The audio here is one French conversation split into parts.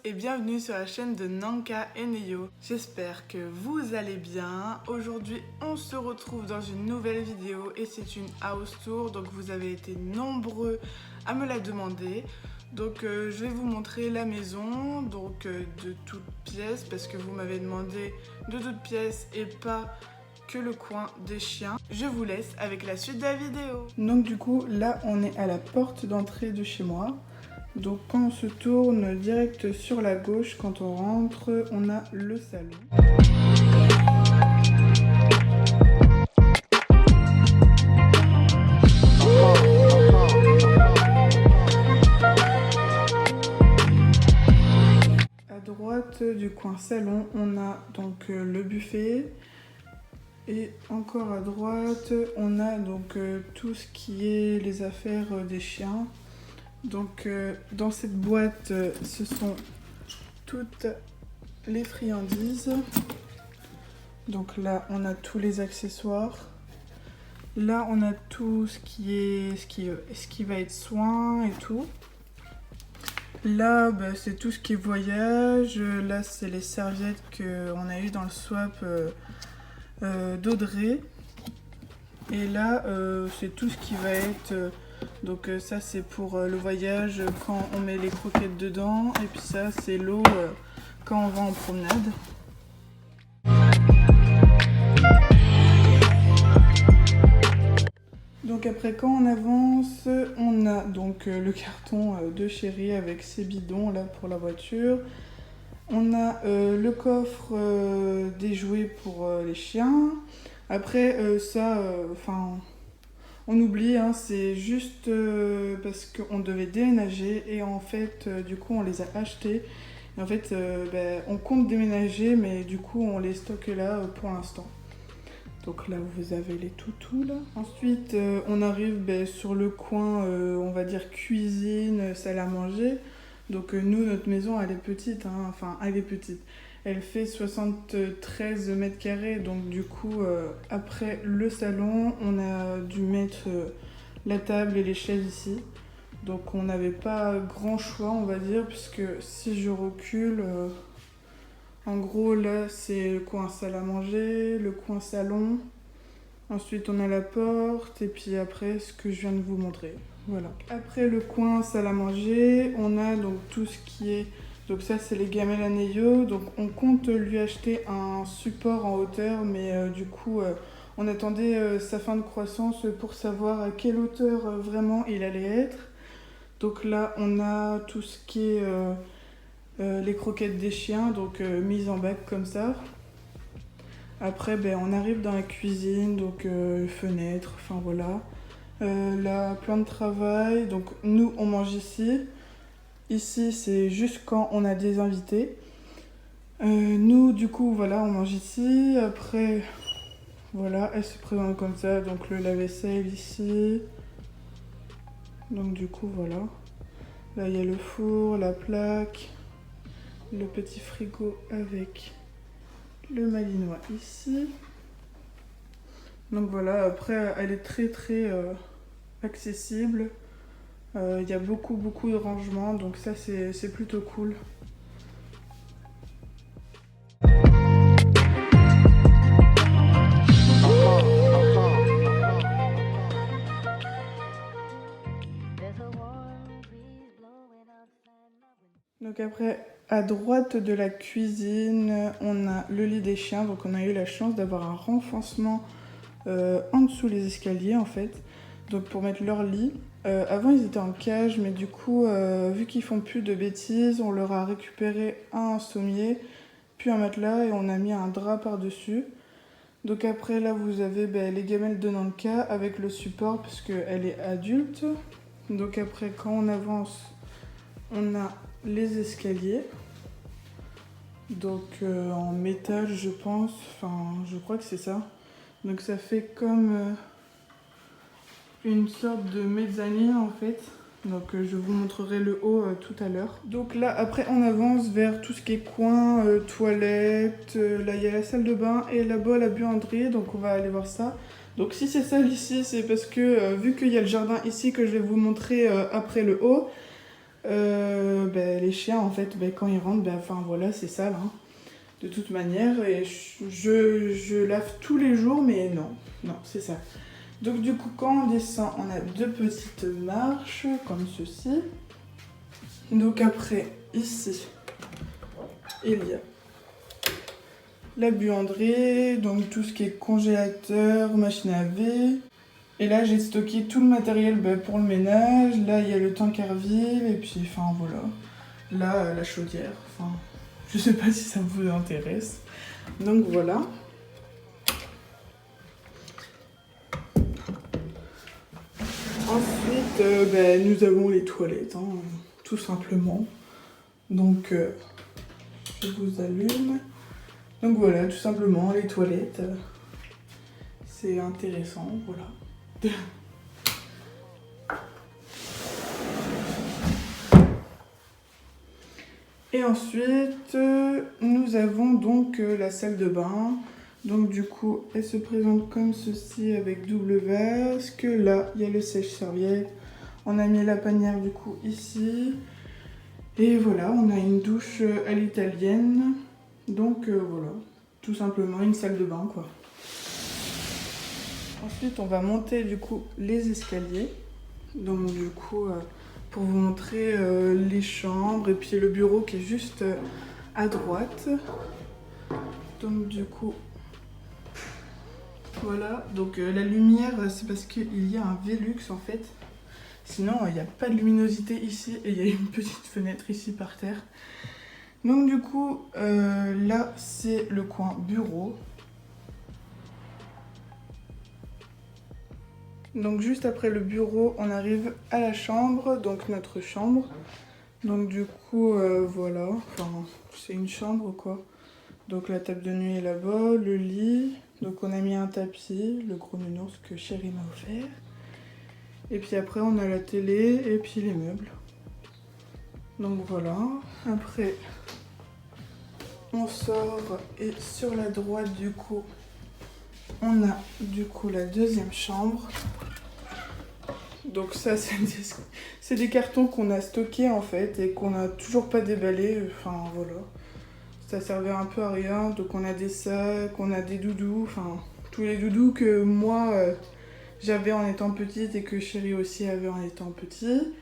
et bienvenue sur la chaîne de Nanka et Neyo. J'espère que vous allez bien. Aujourd'hui on se retrouve dans une nouvelle vidéo et c'est une house tour. Donc vous avez été nombreux à me la demander. Donc je vais vous montrer la maison de toutes pièces parce que vous m'avez demandé de toutes pièces et pas que le coin des chiens. Je vous laisse avec la suite de la vidéo. Donc du coup là on est à la porte d'entrée de chez moi. Donc quand on se tourne direct sur la gauche, quand on rentre, on a le salon. À droite du coin salon, on a donc le buffet. Et encore à droite, on a donc tout ce qui est les affaires des chiens. Donc dans cette boîte, ce sont toutes les friandises. Donc là, on a tous les accessoires. Là, on a tout ce qui va être soins et tout. Là, c'est tout ce qui est voyage. Là, c'est les serviettes qu'on a eues dans le swap d'Audrey. Et là, c'est tout ce qui va être... donc ça c'est pour le voyage quand on met les croquettes dedans, et puis ça c'est l'eau quand on va en promenade. Donc après quand on avance, on a donc le carton de Chéri avec ses bidons là pour la voiture. On a le coffre des jouets pour les chiens. Après on oublie, hein, c'est juste parce qu'on devait déménager et en fait, du coup, on les a achetés. Et en fait, on compte déménager, mais du coup, on les stocke là pour l'instant. Donc là, vous avez les toutous là. Ensuite, on arrive sur le coin, on va dire cuisine, salle à manger. Donc nous, notre maison, elle est petite, hein, enfin, elle est petite. Elle fait 73 mètres carrés, donc du coup, après le salon, on a dû mettre la table et les chaises ici. Donc on n'avait pas grand choix, on va dire, puisque si je recule, en gros, là, c'est le coin salle à manger, le coin salon. Ensuite, on a la porte, et puis après, ce que je viens de vous montrer. Voilà. Après le coin salle à manger, on a donc tout ce qui est... Donc ça c'est les gamelles à Neyo, donc on compte lui acheter un support en hauteur, mais du coup on attendait sa fin de croissance pour savoir à quelle hauteur vraiment il allait être. Donc là on a tout ce qui est les croquettes des chiens, donc mises en bac comme ça. Après on arrive dans la cuisine, donc fenêtre, enfin voilà. Là plan de travail, donc nous on mange ici. Ici, c'est juste quand on a des invités. Nous, du coup, voilà, on mange ici. Après, voilà, elle se présente comme ça. Donc, le lave-vaisselle ici. Donc, du coup, voilà. Là, il y a le four, la plaque, le petit frigo avec le malinois ici. Donc, voilà, après, elle est très, très accessible. Il y a beaucoup de rangements, donc ça c'est plutôt cool. Donc après, à droite de la cuisine, on a le lit des chiens. Donc on a eu la chance d'avoir un renfoncement en dessous les escaliers en fait. Donc pour mettre leur lit. Avant ils étaient en cage, mais du coup vu qu'ils font plus de bêtises, on leur a récupéré un sommier, puis un matelas et on a mis un drap par dessus. Donc après là vous avez les gamelles de Nanka avec le support parce qu'elle est adulte. Donc après quand on avance, on a les escaliers. Donc en métal je pense, enfin je crois que c'est ça. Donc ça fait comme une sorte de mezzanine en fait. Donc je vous montrerai le haut tout à l'heure. Donc là après on avance vers tout ce qui est coin, toilette. Là il y a la salle de bain et là-bas la buanderie, donc on va aller voir ça. Donc si c'est sale ici, c'est parce que vu qu'il y a le jardin ici que je vais vous montrer après le haut, les chiens en fait quand ils rentrent, enfin voilà, c'est sale hein, de toute manière. Et je lave tous les jours, mais non, c'est ça. Donc du coup quand on descend, on a 2 petites marches comme ceci. Donc après ici il y a la buanderie, donc tout ce qui est congélateur, machine à laver. Et là j'ai stocké tout le matériel pour le ménage. Là il y a le tank à vide et puis enfin voilà. Là la chaudière, enfin je sais pas si ça vous intéresse. Donc voilà. Ensuite nous avons les toilettes, hein, tout simplement. Donc je vous allume. Donc voilà, tout simplement les toilettes. C'est intéressant, voilà. Et ensuite, nous avons donc la salle de bain. Donc du coup, elle se présente comme ceci avec double vasque. Là, il y a le sèche-serviette. On a mis la panière du coup ici. Et voilà, on a une douche à l'italienne. Donc voilà, tout simplement une salle de bain quoi. Ensuite, on va monter du coup les escaliers. Donc du coup, pour vous montrer les chambres et puis le bureau qui est juste à droite. Donc du coup, voilà. Donc la lumière, c'est parce qu'il y a un Velux en fait. Sinon, il n'y a pas de luminosité ici et il y a une petite fenêtre ici par terre. Donc du coup, là c'est le coin bureau. Donc juste après le bureau, on arrive à la chambre, donc notre chambre. Donc du coup, voilà, enfin c'est une chambre quoi. Donc la table de nuit est là-bas, le lit. Donc on a mis un tapis, le gros nounours que Chérie m'a offert. Et puis après on a la télé et puis les meubles. Donc voilà, après on sort et sur la droite du coup, on a du coup la deuxième chambre. Donc ça c'est des cartons qu'on a stockés en fait et qu'on n'a toujours pas déballés. Enfin voilà, ça servait un peu à rien. Donc on a des sacs, on a des doudous, enfin tous les doudous que moi j'avais en étant petite et que Chérie aussi avait en étant petit.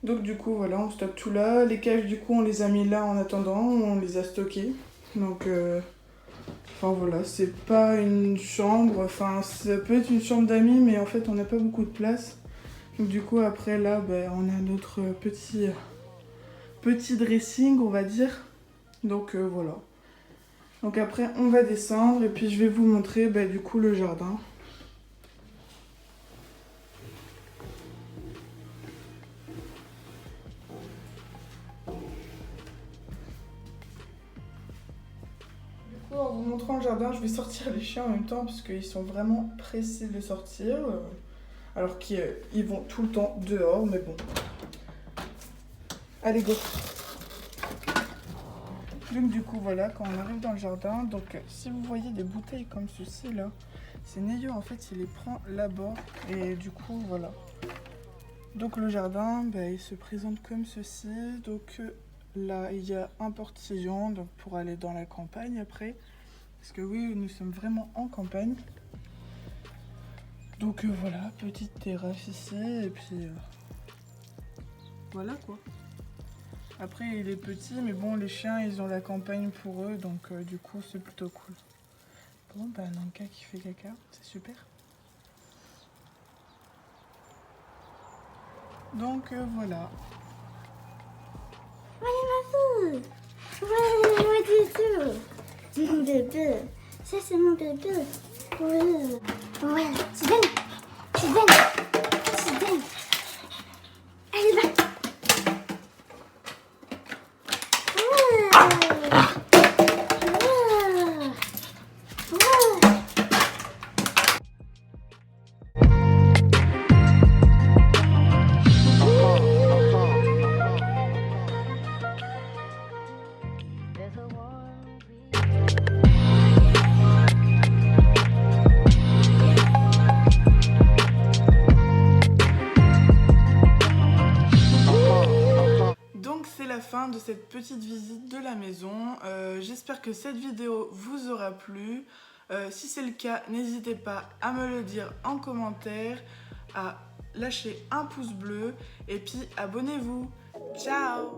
Donc du coup voilà, on stocke tout là. Les cages du coup on les a mis là en attendant, on les a stockés. Donc enfin voilà, c'est pas une chambre, enfin ça peut être une chambre d'amis mais en fait on n'a pas beaucoup de place. Donc du coup après là on a notre petit dressing on va dire. Donc voilà. Donc après on va descendre et puis je vais vous montrer du coup le jardin. En vous montrant le jardin, je vais sortir les chiens en même temps parce qu'ils sont vraiment pressés de sortir. Alors qu'ils vont tout le temps dehors, mais bon. Allez, go! Donc du coup, voilà, quand on arrive dans le jardin, donc si vous voyez des bouteilles comme ceci là, c'est Neyo en fait, il les prend là-bas. Et du coup, voilà. Donc le jardin, il se présente comme ceci. Donc là, il y a un portillon donc, pour aller dans la campagne après. Parce que oui, nous sommes vraiment en campagne. Donc voilà, petite terrasse ici. Et puis voilà quoi. Après, il est petit, mais bon, les chiens, ils ont la campagne pour eux. Donc du coup, c'est plutôt cool. Bon, Nanka qui fait caca, c'est super. Donc voilà. Ouais, ma fille. Ouais, moi du tout. C'est mon bébé. Ça, c'est mon bébé. Ouais. Ouais. Tu donnes. Tu donnes. Tu donnes. Allez, va. c'est la fin de cette petite visite de la maison. J'espère que cette vidéo vous aura plu. Si c'est le cas, n'hésitez pas à me le dire en commentaire, à lâcher un pouce bleu et puis abonnez-vous. Ciao!